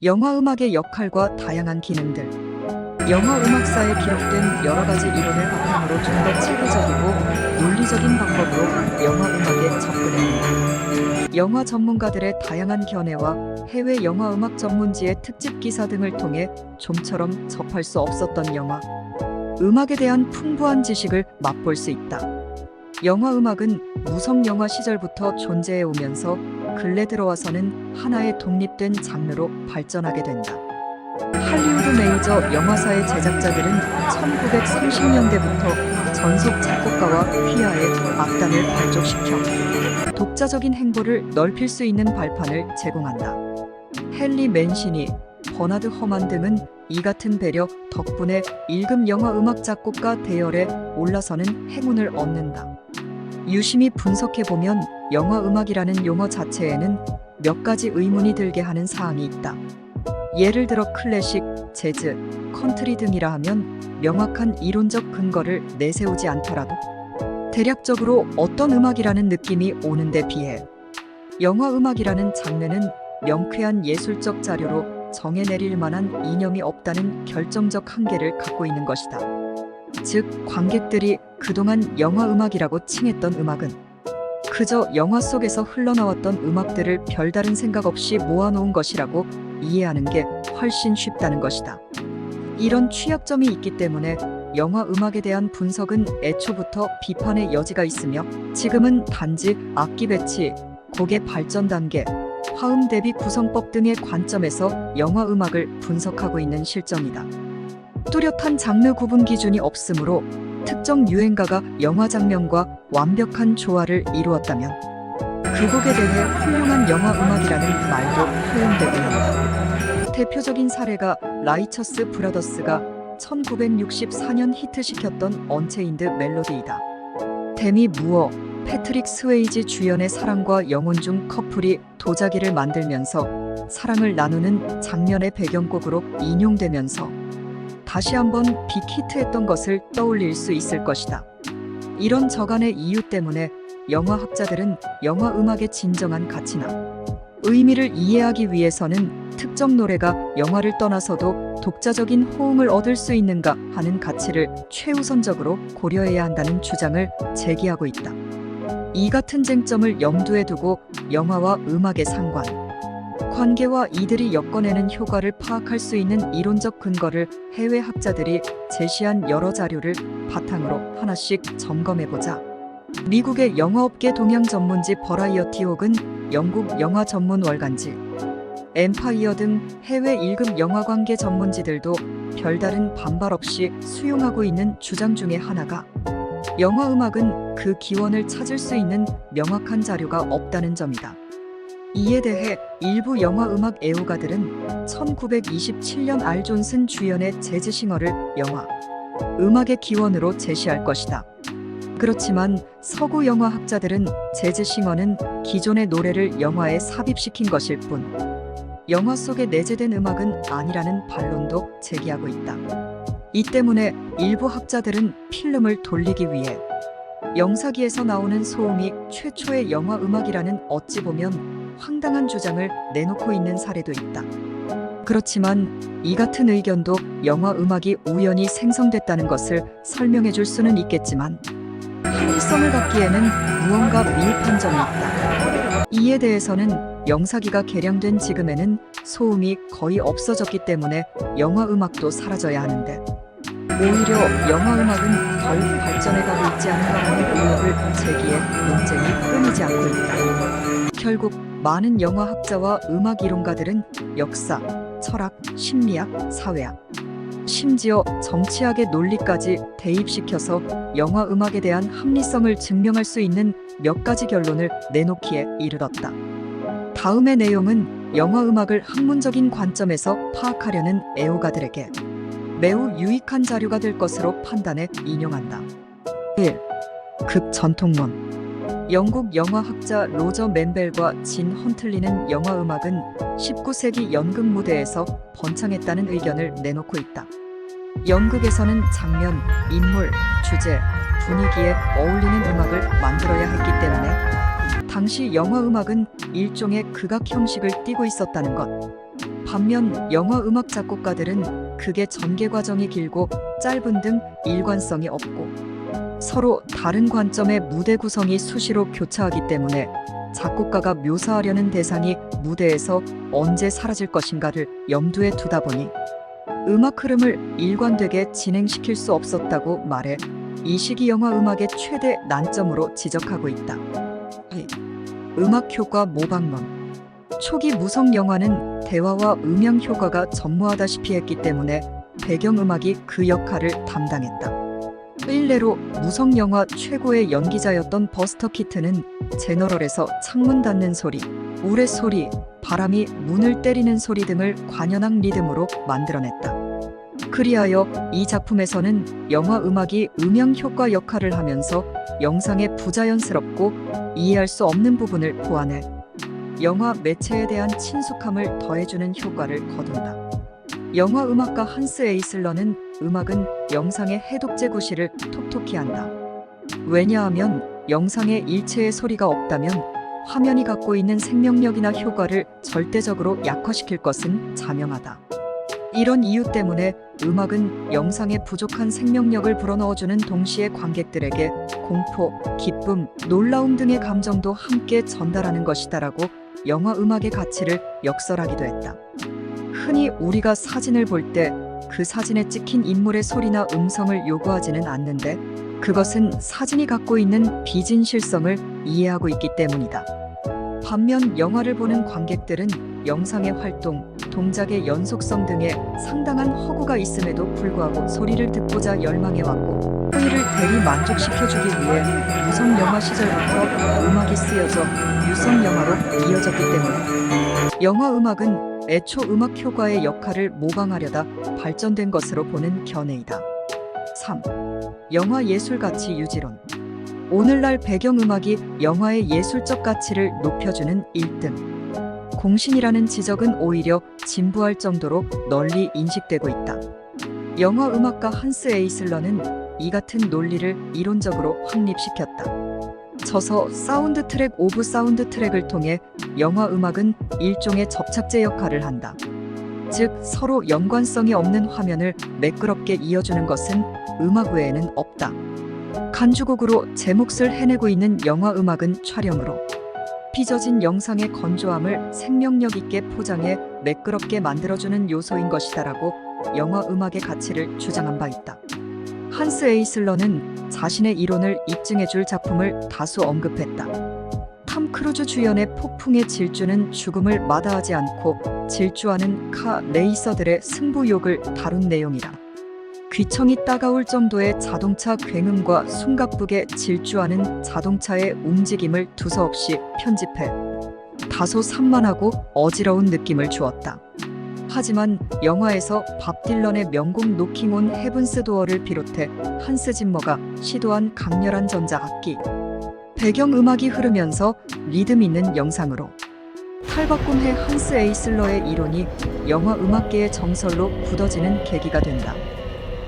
영화 음악의 역할과 다양한 기능들. 영화 음악사에 기록된 여러 가지 이론을 바탕으로 좀 더 체계적이고 논리적인 방법으로 영화 음악에 접근했다. 영화 전문가들의 다양한 견해와 해외 영화 음악 전문지의 특집 기사 등을 통해 좀처럼 접할 수 없었던 영화 음악에 대한 풍부한 지식을 맛볼 수 있다. 영화 음악은 무성 영화 시절부터 존재해 오면서 근래 들어와서는 하나의 독립된 장르로 발전하게 된다. 할리우드 메이저 영화사의 제작자들은 1930년대부터 전속 작곡가와 휘하의 악단을 발족시켜 독자적인 행보를 넓힐 수 있는 발판을 제공한다. 헨리 맨시니, 버나드 허만 등은 이 같은 배려 덕분에 1급 영화 음악 작곡가 대열에 올라서는 행운을 얻는다. 유심히 분석해보면 영화 음악이라는 용어 자체에는 몇 가지 의문이 들게 하는 사항이 있다. 예를 들어 클래식, 재즈, 컨트리 등이라 하면 명확한 이론적 근거를 내세우지 않더라도 대략적으로 어떤 음악이라는 느낌이 오는데 비해 영화 음악이라는 장르는 명쾌한 예술적 자료로 정해내릴 만한 이념이 없다는 결정적 한계를 갖고 있는 것이다. 즉, 관객들이 그동안 영화 음악이라고 칭했던 음악은 그저 영화 속에서 흘러나왔던 음악들을 별다른 생각 없이 모아놓은 것이라고 이해하는 게 훨씬 쉽다는 것이다. 이런 취약점이 있기 때문에 영화 음악에 대한 분석은 애초부터 비판의 여지가 있으며 지금은 단지 악기 배치, 곡의 발전 단계, 화음 대비 구성법 등의 관점에서 영화 음악을 분석하고 있는 실정이다. 뚜렷한 장르 구분 기준이 없으므로 특정 유행가가 영화 장면과 완벽한 조화를 이루었다면 그 곡에 대해 훌륭한 영화 음악이라는 말도 허용되고 있다. 대표적인 사례가 라이처스 브라더스가 1964년 히트시켰던 언체인드 멜로디이다. 데미 무어, 패트릭 스웨이지 주연의 사랑과 영혼 중 커플이 도자기를 만들면서 사랑을 나누는 장면의 배경곡으로 인용되면서 다시 한번 빅히트했던 것을 떠올릴 수 있을 것이다. 이런 저간의 이유 때문에 영화학자들은 영화 음악의 진정한 가치나 의미를 이해하기 위해서는 특정 노래가 영화를 떠나서도 독자적인 호응을 얻을 수 있는가 하는 가치를 최우선적으로 고려해야 한다는 주장을 제기하고 있다. 이 같은 쟁점을 염두에 두고 영화와 음악의 상관, 관계와 이들이 엮어내는 효과를 파악할 수 있는 이론적 근거를 해외 학자들이 제시한 여러 자료를 바탕으로 하나씩 점검해보자. 미국의 영화업계 동향 전문지 버라이어티 혹은 영국 영화 전문 월간지, 엠파이어 등 해외 1급 영화관계 전문지들도 별다른 반발 없이 수용하고 있는 주장 중의 하나가 영화 음악은 그 기원을 찾을 수 있는 명확한 자료가 없다는 점이다. 이에 대해 일부 영화 음악 애호가들은 1927년 알 존슨 주연의 재즈싱어를 영화 음악의 기원으로 제시할 것이다. 그렇지만 서구 영화 학자들은 재즈싱어는 기존의 노래를 영화에 삽입시킨 것일 뿐 영화 속에 내재된 음악은 아니라는 반론도 제기하고 있다. 이 때문에 일부 학자들은 필름을 돌리기 위해 영사기에서 나오는 소음이 최초의 영화 음악이라는 어찌 보면 황당한 주장을 내놓고 있는 사례도 있다. 그렇지만 이 같은 의견도 영화 음악이 우연히 생성됐다는 것을 설명해 줄 수는 있겠지만 합리성을 갖기에는 무언가 미흡한 점이 있다. 이에 대해서는 영사기가 개량된 지금에는 소음이 거의 없어졌기 때문에 영화 음악도 사라져야 하는데 오히려 영화 음악은 더욱 발전해가고 있지 않은가 하는 의혹을 제기해 논쟁이 끊이지 않고 있다. 결국 많은 영화학자와 음악 이론가들은 역사, 철학, 심리학, 사회학, 심지어 정치학의 논리까지 대입시켜서 영화 음악에 대한 합리성을 증명할 수 있는 몇 가지 결론을 내놓기에 이르렀다. 다음의 내용은 영화 음악을 학문적인 관점에서 파악하려는 애호가들에게 매우 유익한 자료가 될 것으로 판단해 인용한다. 1. 극전통론. 영국 영화학자 로저 맨벨과 진 헌틀리는 영화 음악은 19세기 연극 무대에서 번창했다는 의견을 내놓고 있다. 연극에서는 장면, 인물, 주제, 분위기에 어울리는 음악을 만들어야 했기 때문에 당시 영화 음악은 일종의 극악 형식을 띠고 있었다는 것. 반면 영화 음악 작곡가들은 극의 전개 과정이 길고 짧은 등 일관성이 없고 서로 다른 관점의 무대 구성이 수시로 교차하기 때문에 작곡가가 묘사하려는 대상이 무대에서 언제 사라질 것인가를 염두에 두다 보니 음악 흐름을 일관되게 진행시킬 수 없었다고 말해 이 시기 영화 음악의 최대 난점으로 지적하고 있다. 음악 효과 모방론. 초기 무성 영화는 대화와 음향 효과가 전무하다시피 했기 때문에 배경음악이 그 역할을 담당했다. 일례로 무성 영화 최고의 연기자였던 버스터 키튼은 제너럴에서 창문 닫는 소리, 우레소리, 바람이 문을 때리는 소리 등을 관현악 리듬으로 만들어냈다. 그리하여 이 작품에서는 영화 음악이 음향 효과 역할을 하면서 영상의 부자연스럽고 이해할 수 없는 부분을 보완해 영화 매체에 대한 친숙함을 더해주는 효과를 거둔다. 영화 음악가 한스 에이슬러는 음악은 영상의 해독제 구실을 톡톡히 한다. 왜냐하면 영상에 일체의 소리가 없다면 화면이 갖고 있는 생명력이나 효과를 절대적으로 약화시킬 것은 자명하다. 이런 이유 때문에 음악은 영상에 부족한 생명력을 불어넣어주는 동시에 관객들에게 공포, 기쁨, 놀라움 등의 감정도 함께 전달하는 것이다라고 영화 음악의 가치를 역설하기도 했다. 흔히 우리가 사진을 볼 때 그 사진에 찍힌 인물의 소리나 음성을 요구하지는 않는데 그것은 사진이 갖고 있는 비진실성을 이해하고 있기 때문이다. 반면 영화를 보는 관객들은 영상의 활동, 동작의 연속성 등에 상당한 허구가 있음에도 불구하고 소리를 듣고자 열망해왔고 소리를 대리 만족시켜주기 위해 무성 영화 시절부터 음악이 쓰여져 유성 영화로 이어졌기 때문이다. 영화 음악은 애초 음악 효과의 역할을 모방하려다 발전된 것으로 보는 견해이다. 3. 영화 예술 가치 유지론. 오늘날 배경음악이 영화의 예술적 가치를 높여주는 1등. 공신이라는 지적은 오히려 진부할 정도로 널리 인식되고 있다. 영화 음악가 한스 에이슬러는 이 같은 논리를 이론적으로 확립시켰다. 저서 사운드 트랙 오브 사운드 트랙을 통해 영화 음악은 일종의 접착제 역할을 한다. 즉 서로 연관성이 없는 화면을 매끄럽게 이어주는 것은 음악 외에는 없다. 간주곡으로 제 몫을 해내고 있는 영화 음악은 촬영으로 빚어진 영상의 건조함을 생명력 있게 포장해 매끄럽게 만들어주는 요소인 것이다라고 영화 음악의 가치를 주장한 바 있다. 한스 에이슬러는 자신의 이론을 입증해줄 작품을 다수 언급했다. 탐 크루즈 주연의 폭풍의 질주는 죽음을 마다하지 않고 질주하는 카 레이서들의 승부욕을 다룬 내용이다. 귀청이 따가울 정도의 자동차 굉음과 숨가쁘게 질주하는 자동차의 움직임을 두서없이 편집해 다소 산만하고 어지러운 느낌을 주었다. 하지만 영화에서 밥 딜런의 명곡 노킹 온 헤븐스 도어를 비롯해 한스 짐머가 시도한 강렬한 전자악기, 배경음악이 흐르면서 리듬 있는 영상으로 탈바꿈해 한스 에이슬러의 이론이 영화 음악계의 정설로 굳어지는 계기가 된다.